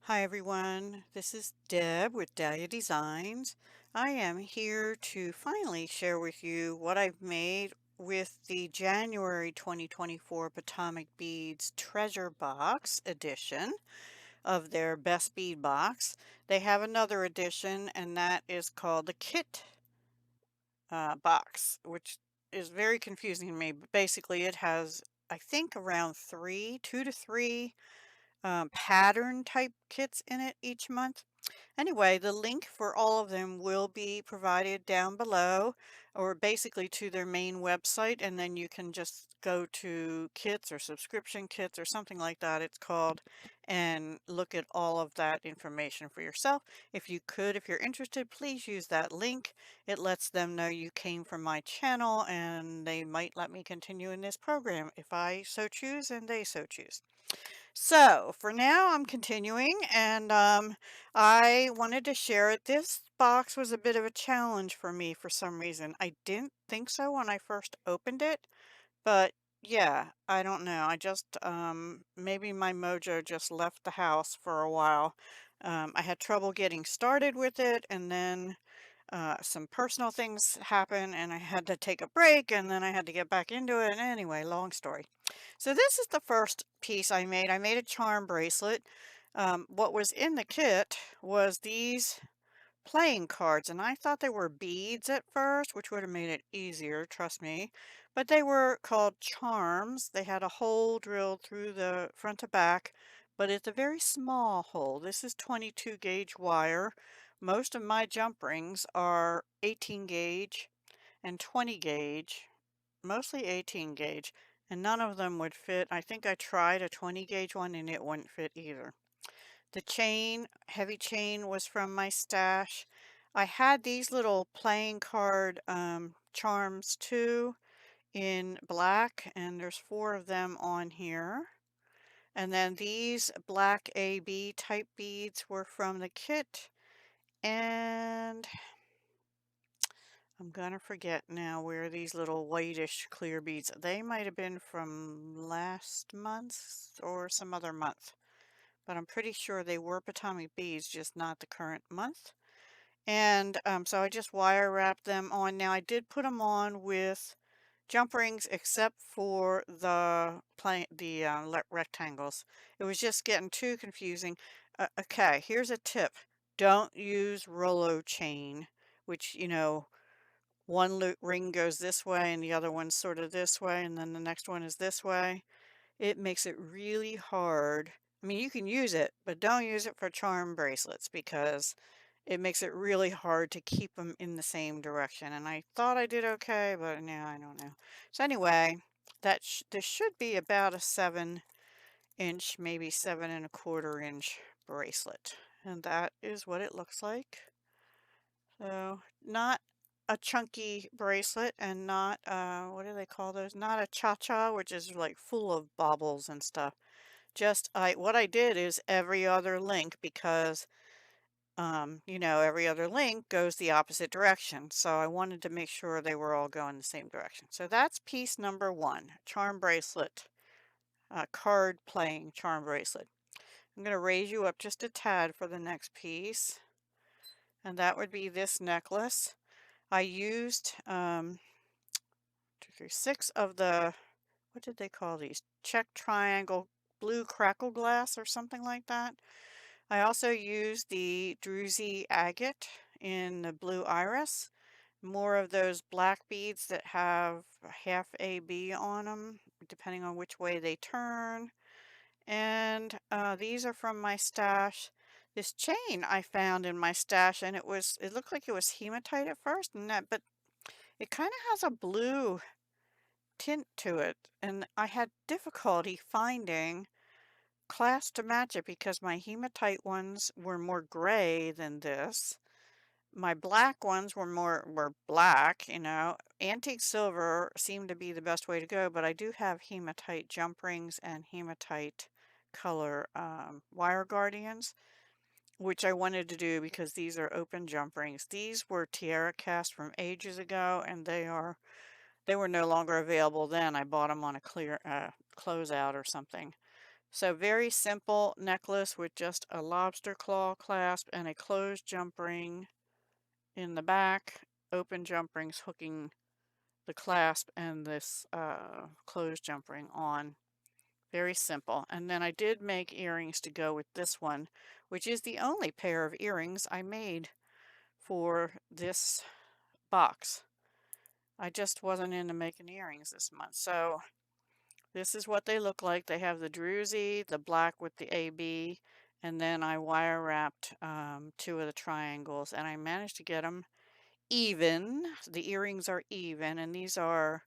Hi everyone, this is Deb with Dahlia Designs. I am here to finally share with you what I've made with the January 2024 Potomac Beads Treasure Box edition of their Best Bead Box. They have another edition and that is called the Kit box, which is very confusing to me, but basically it has I think around two to three pattern type kits in it each month. Anyway, the link for all of them will be provided down below, or basically to their main website, and then you can just go to kits or subscription kits or something like that it's called, and look at all of that information for yourself. If you could, if you're interested, please use that link. It lets them know you came from my channel, and they might let me continue in this program if I so choose and they so choose. So for now, I'm continuing, and I wanted to share it. This box was a bit of a challenge for me for some reason. I didn't think so when I first opened it, but yeah, I don't know. I just maybe my mojo just left the house for a while. I had trouble getting started with it, and then some personal things happened, and I had to take a break, and then I had to get back into it. Anyway, long story. So this is the first piece I made. I made a charm bracelet. What was in the kit was these playing cards, and I thought they were beads at first, which would have made it easier, trust me. But they were called charms. They had a hole drilled through the front to back, but it's a very small hole. This is 22 gauge wire. Most of my jump rings are 18 gauge and 20 gauge, mostly 18 gauge, and none of them would fit. I think I tried a 20 gauge one and it wouldn't fit either. The chain, heavy chain, was from my stash. I had these little playing card charms too in black, and there's four of them on here. And then these black AB type beads were from the kit, and I'm gonna forget now where these little whitish clear beads, they might have been from last month or some other month, but I'm pretty sure they were Potomac beads, just not the current month. And so I just wire wrapped them on. Now I did put them on with jump rings except for the rectangles. It was just getting too confusing. Okay, here's a tip. Don't use Rolo chain, which, one ring goes this way and the other one's sort of this way, and then the next one is this way. It makes it really hard. I mean, you can use it, but don't use it for charm bracelets because it makes it really hard to keep them in the same direction. And I thought I did okay, but now I don't know. So anyway, this should be about a 7 inch, maybe 7 1/4 inch bracelet. And that is what it looks like. So not a chunky bracelet and not, what do they call those? Not a cha-cha, which is like full of baubles and stuff. Just what I did is every other link because every other link goes the opposite direction. So I wanted to make sure they were all going the same direction. So that's piece number one, charm bracelet, card playing charm bracelet. I'm going to raise you up just a tad for the next piece, and that would be this necklace. I used 6 of the, what did they call these? Check triangle blue crackle glass or something like that. I also used the druzy agate in the blue iris. More of those black beads that have half AB on them, depending on which way they turn. And these are from my stash. This chain I found in my stash, and it looked like it was hematite at first, but it kind of has a blue tint to it, and I had difficulty finding class to match it because my hematite ones were more gray than this. My black ones were black, Antique silver seemed to be the best way to go, but I do have hematite jump rings and hematite color wire guardians, which I wanted to do because these are open jump rings. These were Tiara cast from ages ago, and they were no longer available then. I bought them on a clear closeout or something. So very simple necklace with just a lobster claw clasp and a closed jump ring in the back, open jump rings hooking the clasp and this closed jump ring on. Very simple. And then I did make earrings to go with this one, which is the only pair of earrings I made for this box. I just wasn't into making earrings this month. So this is what they look like. They have the druzy, the black with the AB, and then I wire wrapped two of the triangles, and I managed to get them even. The earrings are even, and these are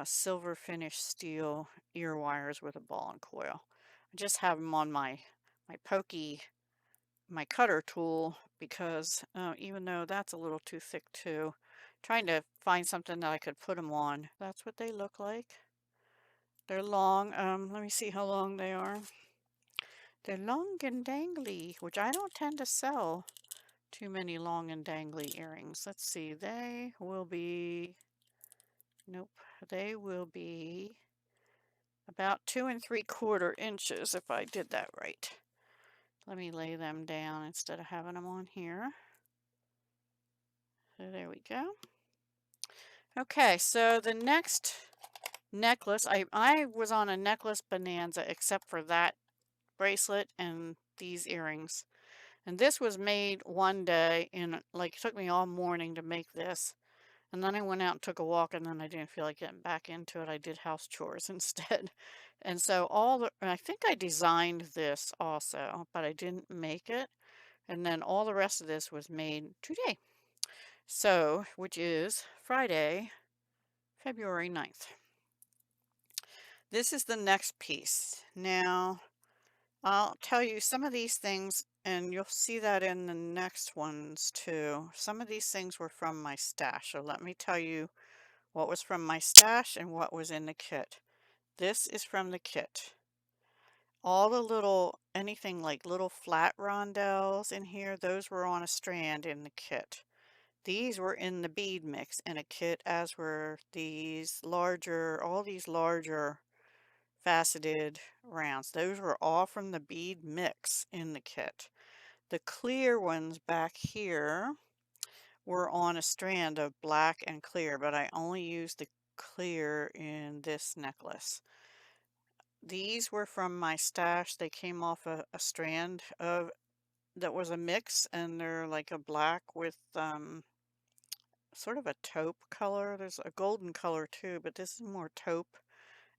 silver finished steel ear wires with a ball and coil. I just have them on my my cutter tool because even though that's a little too thick too, trying to find something that I could put them on. That's what they look like. They're long. Let me see how long they are. They're long and dangly, which I don't tend to sell too many long and dangly earrings. Let's see. They will be, nope, they will be about 2 3/4 inches if I did that right. Let me lay them down instead of having them on here. So there we go. Okay, so the next necklace, I was on a necklace bonanza except for that bracelet and these earrings. And this was made one day in, like, it took me all morning to make this. And then I went out and took a walk, and then I didn't feel like getting back into it. I did house chores instead. And so I think I designed this also, but I didn't make it. And then all the rest of this was made today. So, which is Friday, February 9th. This is the next piece. Now, I'll tell you some of these things, and you'll see that in the next ones too. Some of these things were from my stash, so let me tell you what was from my stash and what was in the kit. This is from the kit. All the little, anything like little flat rondelles in here, those were on a strand in the kit. These were in the bead mix in a kit, as were these larger, all these larger faceted rounds. Those were all from the bead mix in the kit. The clear ones back here were on a strand of black and clear, but I only used the clear in this necklace. These were from my stash. They came off a strand of that was a mix, and they're like a black with sort of a taupe color. There's a golden color too, but this is more taupe,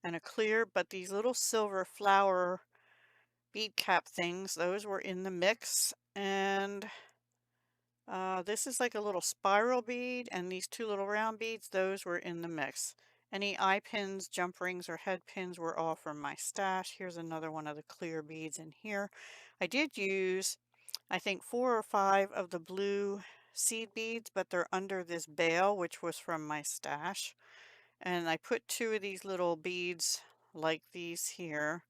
and a clear. But these little silver flower bead cap things, those were in the mix. And this is like a little spiral bead, and these two little round beads, those were in the mix. Any eye pins, jump rings, or head pins were all from my stash. Here's another one of the clear beads in here. I did use, I think, 4 or 5 of the blue seed beads, but they're under this bail, which was from my stash. And I put 2 of these little beads like these here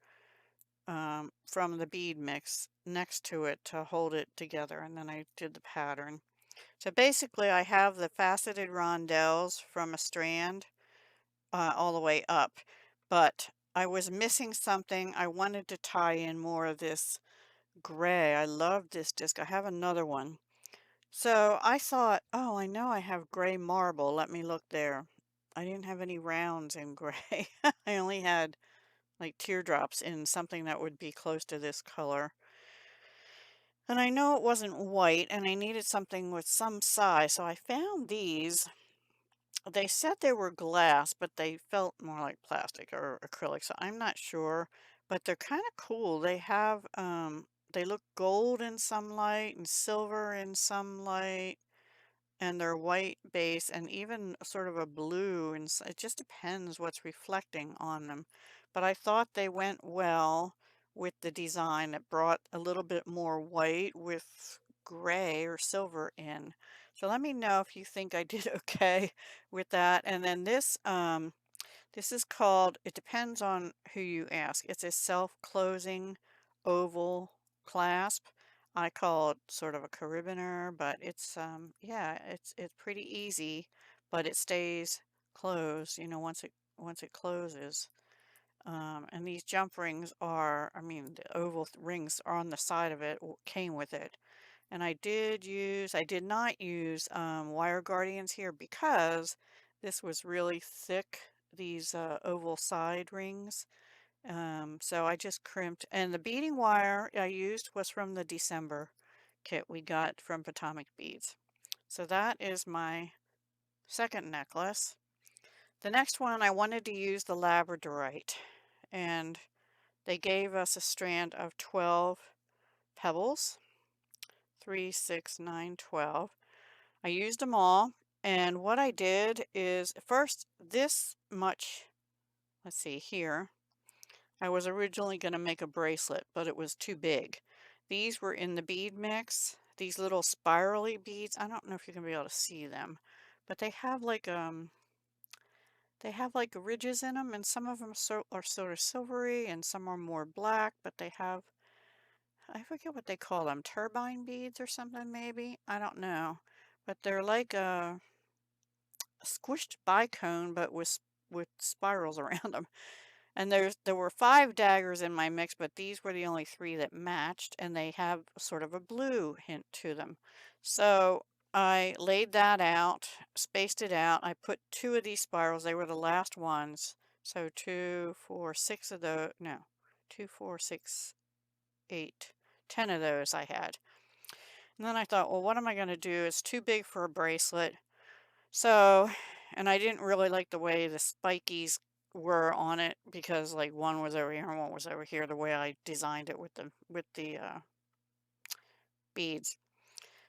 from the bead mix next to it to hold it together, and then I did the pattern. So basically I have the faceted rondelles from a strand all the way up, but I was missing something. I wanted to tie in more of this gray. I love this disc. I have another one. So I thought, oh, I know I have gray marble. Let me look there. I didn't have any rounds in gray. I only had like teardrops in something that would be close to this color. And I know it wasn't white, and I needed something with some size, so I found these. They said they were glass, but they felt more like plastic or acrylic, so I'm not sure. But they're kind of cool. They look gold in some light and silver in some light, and they're white base and even sort of a blue, and it just depends what's reflecting on them. But I thought they went well with the design that brought a little bit more white with gray or silver in. So let me know if you think I did okay with that. And then this is called, it depends on who you ask. It's a self-closing oval clasp. I call it sort of a carabiner, but it's yeah, it's pretty easy, but it stays closed, once it closes. And these jump rings are, I mean, the oval rings are on the side of it, came with it. And I did not use wire guardians here because this was really thick, these oval side rings. So I just crimped, and the beading wire I used was from the December kit we got from Potomac Beads. So that is my second necklace. The next one I wanted to use the labradorite, and they gave us a strand of 12 pebbles, 3, 6, 9, 12. I used them all, and what I did is first this much, let's see here, I was originally going to make a bracelet, but it was too big. These were in the bead mix, these little spirally beads. I don't know if you can be able to see them, but they have like ridges in them, and some of them are sort of silvery, and some are more black, but they have, I forget what they call them, turbine beads or something maybe? I don't know. But they're like a squished bicone, but with spirals around them. And there were 5 daggers in my mix, but these were the only 3 that matched, and they have sort of a blue hint to them. So I laid that out, spaced it out. I put 2 of these spirals. They were the last ones. So 2, 4, 6 of those. No, 2, 4, 6, 8, 10 of those I had. And then I thought, well, what am I going to do? It's too big for a bracelet. So, and I didn't really like the way the spikies were on it because like one was over here and one was over here the way I designed it with the beads.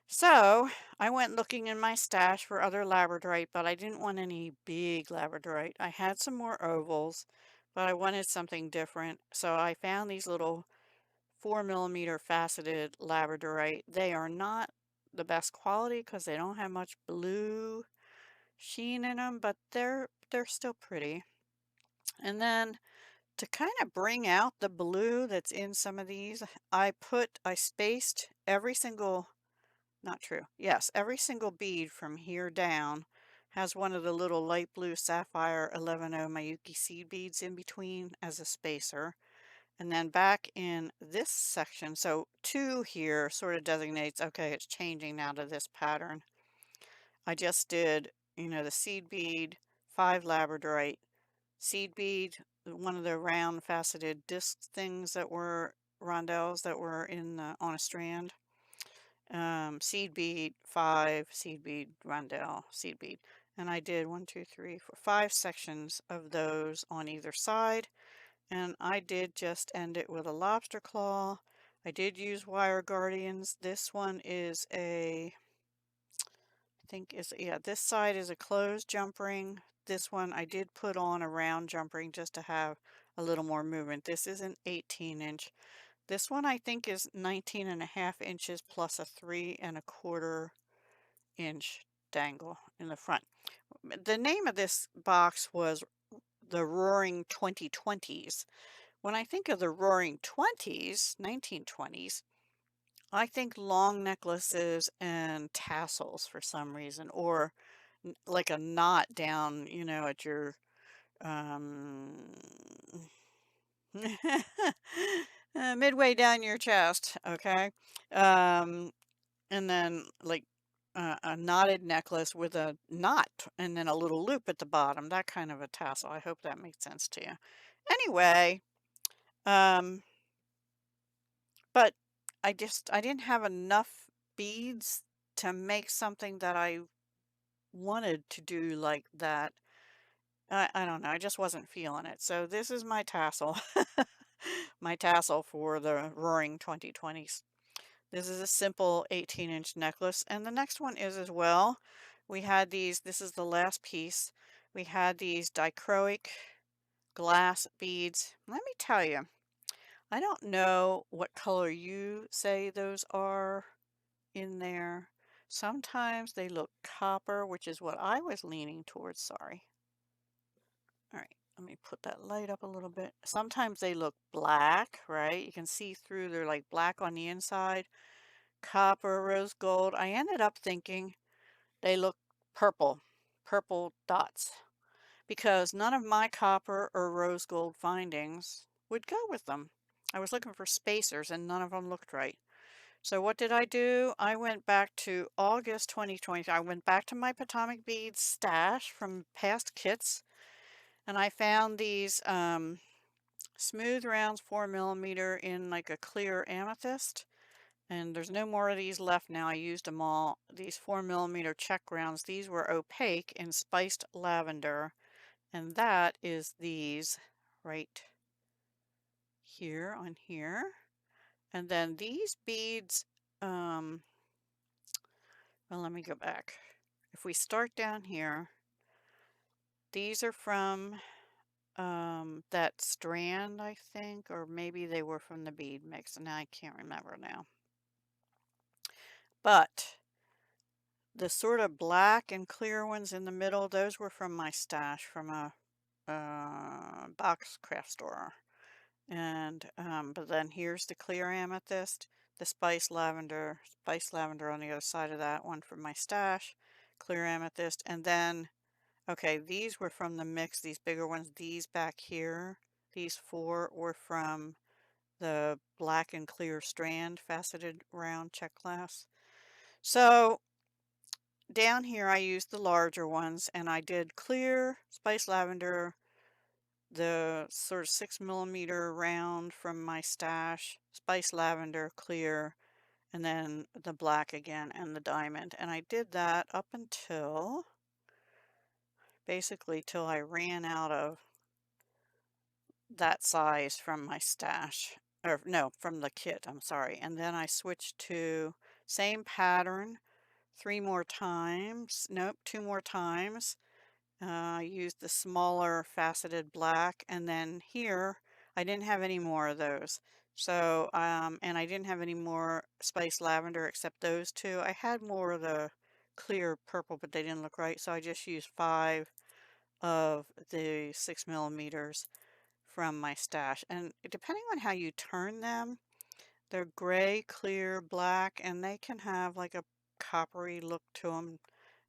So I went looking in my stash for other labradorite, but I didn't want any big labradorite. I had some more ovals, but I wanted something different. So I found these little 4mm faceted labradorite. They are not the best quality because they don't have much blue sheen in them, but they're still pretty. And then to kind of bring out the blue that's in some of these, I spaced every single, not true, yes, every single bead from here down has one of the little light blue sapphire 11O Mayuki seed beads in between as a spacer. And then back in this section, so 2 here sort of designates, okay, it's changing now to this pattern. I just did, you know, the seed bead, 5 labradorite, seed bead, one of the round faceted disc things that were rondelles that were in on a strand, seed bead, 5, seed bead, rondelle, seed bead. And I did 1, 2, 3, 4, 5 sections of those on either side. And I did just end it with a lobster claw. I did use wire guardians. This one is a, I think is, yeah, this side is a closed jump ring. This one I did put on a round jump ring just to have a little more movement. This is an 18-inch. This one I think is 19.5 inches plus a 3.25 inch dangle in the front. The name of this box was the Roaring 2020's. When I think of the Roaring 20s, 1920s, I think long necklaces and tassels for some reason, or like a knot down, you know, at your um, midway down your chest, okay? Um, and then like a knotted necklace with a knot and then a little loop at the bottom, that kind of a tassel. I hope that makes sense to you. Anyway, um, but I didn't have enough beads to make something that I wanted to do like that. I don't know, I just wasn't feeling it. So this is my tassel. My tassel for the Roaring 2020s. This is a simple 18-inch necklace, and the next one is as well. We had these, this is the last piece. We had these dichroic glass beads. Let me tell you, I don't know what color you say those are in there. Sometimes they look copper, which is what I was leaning towards, sorry. All right, let me put that light up a little bit. Sometimes they look black, right? You can see through, they're like black on the inside. Copper, rose gold. I ended up thinking they look purple, purple dots. because none of my copper or rose gold findings would go with them. I was looking for spacers and none of them looked right. So what did I do? I went back to August 2020. I went back to my Potomac Beads stash from past kits and I found these smooth rounds 4mm in like a clear amethyst. And there's no more of these left now. I used them all. These 4mm check rounds, these were opaque in spiced lavender. And that is these right here on here. And then these beads, well, let me go back. If we start down here, these are from that strand, I think, or maybe they were from the bead mix, and I can't remember now. But the sort of black and clear ones in the middle, those were from my stash from a box craft store. And but then here's the clear amethyst, the spice lavender on the other side of that one from my stash, clear amethyst, and then okay, these were from the mix, these bigger ones, these back here, these four were from the black and clear strand faceted round check glass. So down here I used the larger ones and I did clear, spice lavender, the sort of 6mm round from my stash, spice lavender, clear, and then the black again and the diamond. And I did that up until basically till I ran out of that size from my stash. Or no, from the kit, I'm sorry. And then I switched to same pattern 3 more times. Nope, 2 more times. I used the smaller faceted black, and then here I didn't have any more of those. So, and I didn't have any more spice lavender except those two. I had more of the clear purple, but they didn't look right, so I just used 5 of the 6mm from my stash. And depending on how you turn them, they're gray, clear, black, and they can have like a coppery look to them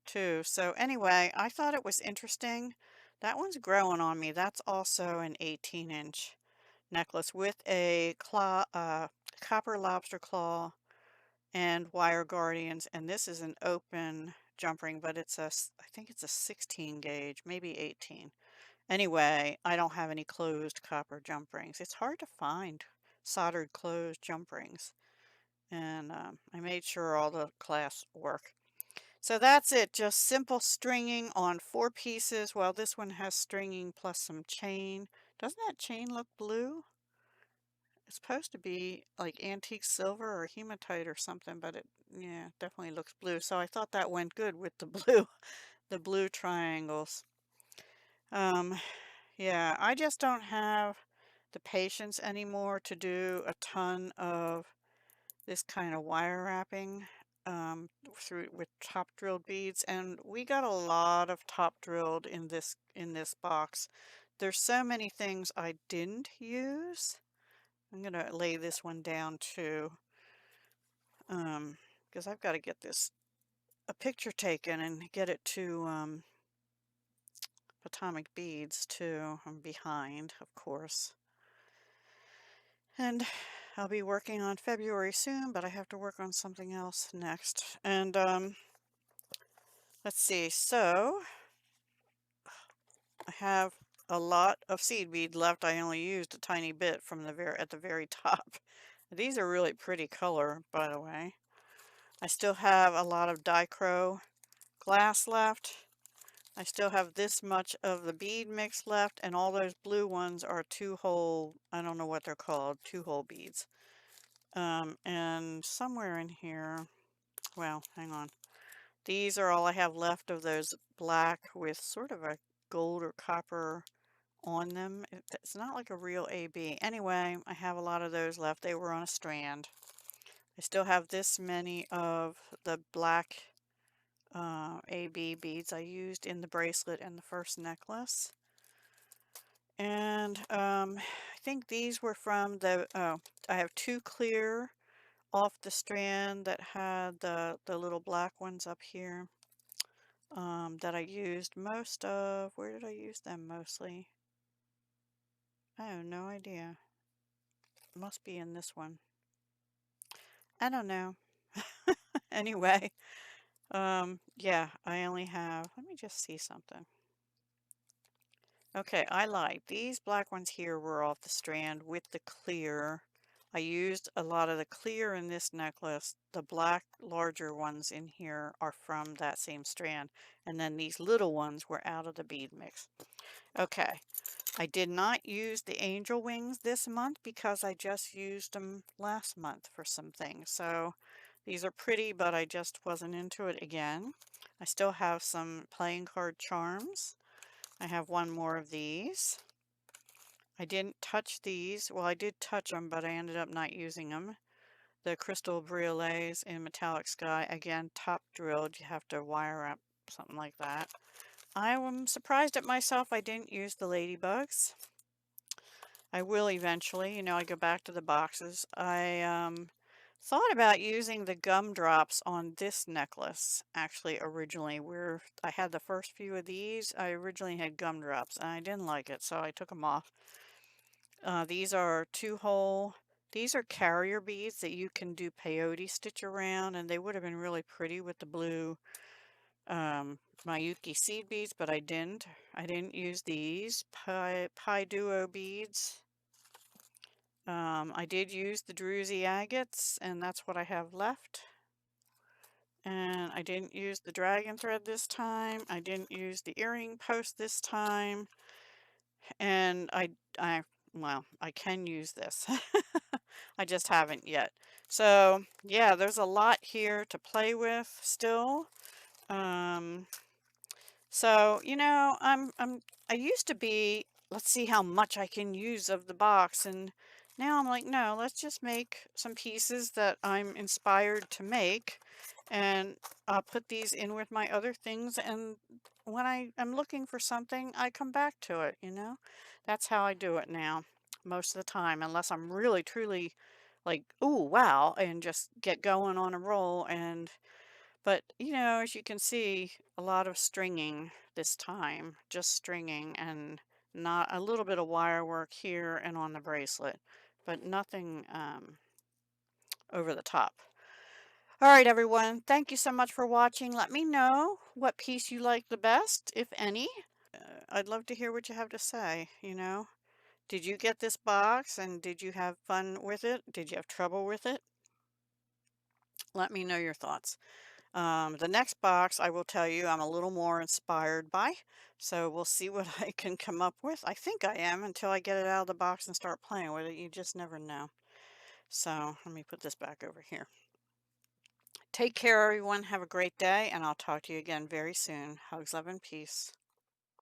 too. So anyway, I thought it was interesting. That one's growing on me. That's also an 18-inch necklace with a copper lobster claw and wire guardians. And this is an open jump ring, but I think it's a 16 gauge, maybe 18. Anyway, I don't have any closed copper jump rings. It's hard to find soldered closed jump rings. And I made sure all the clasps work. So that's it, just simple stringing on 4 pieces. Well, this one has stringing plus some chain. Doesn't that chain look blue? It's supposed to be like antique silver or hematite or something, but it, yeah, definitely looks blue. So I thought that went good with the blue, the blue triangles. Um, yeah, I just don't have the patience anymore to do a ton of this kind of wire wrapping through with top drilled beads, and we got a lot of top drilled in this box. There's so many things I didn't use. I'm gonna lay this one down too, because I've got to get this a picture taken and get it to Potomac Beads too. I'm behind, of course. And I'll be working on February soon, but I have to work on something else next. And let's see. So I have a lot of seed bead left. I only used a tiny bit from at the very top. These are really pretty color, by the way. I still have a lot of dichro glass left. I still have this much of the bead mix left, and all those blue ones are 2-hole, I don't know what they're called, 2-hole beads. And somewhere in here, well, hang on. These are all I have left of those black with sort of a gold or copper on them. It's not like a real AB. Anyway, I have a lot of those left. They were on a strand. I still have this many of the black AB beads I used in the bracelet and the first necklace. And I think these were from I have 2 clear off the strand that had the little black ones up here. that I used most of. Where did I use them mostly? I have no idea. Must be in this one. I don't know. Anyway, yeah, I only have, let me just see something. Okay, I lied. These black ones here were off the strand with the clear. I used a lot of the clear in this necklace. The black larger ones in here are from that same strand. And then these little ones were out of the bead mix. Okay, I did not use the angel wings this month because I just used them last month for some things. So these are pretty, but I just wasn't into it again. I still have some playing card charms. I have one more of these. I didn't touch these. Well, I did touch them, but I ended up not using them. The crystal briolets in metallic sky. Again, top drilled. You have to wire up something like that. I am surprised at myself I didn't use the ladybugs. I will eventually. I go back to the boxes. I thought about using the gumdrops on this necklace, actually, originally, where I had the first few of these. I originally had gumdrops, and I didn't like it, so I took them off. These are 2-hole. These are carrier beads that you can do peyote stitch around, and they would have been really pretty with the blue Mayuki seed beads, but I didn't. I didn't use these Pi Duo beads. I did use the Druzy agates, and that's what I have left. And I didn't use the dragon thread this time. I didn't use the earring post this time. And well, I can use this. I just haven't yet. So, yeah, there's a lot here to play with still. Um, So, I used to be, let's see how much I can use of the box. And now I'm like, no, let's just make some pieces that I'm inspired to make. And I'll put these in with my other things. And when I'm looking for something, I come back to it. That's how I do it now most of the time, unless I'm really, truly like, ooh, wow, and just get going on a roll. But, as you can see, a lot of stringing this time, just stringing and not a little bit of wire work here and on the bracelet, but nothing over the top. All right, everyone. Thank you so much for watching. Let me know what piece you like the best, if any. I'd love to hear what you have to say. Did you get this box and did you have fun with it? Did you have trouble with it? Let me know your thoughts. The next box, I will tell you, I'm a little more inspired by. So we'll see what I can come up with. I think I am until I get it out of the box and start playing with it. You just never know. So let me put this back over here. Take care, everyone. Have a great day, and I'll talk to you again very soon. Hugs, love, and peace.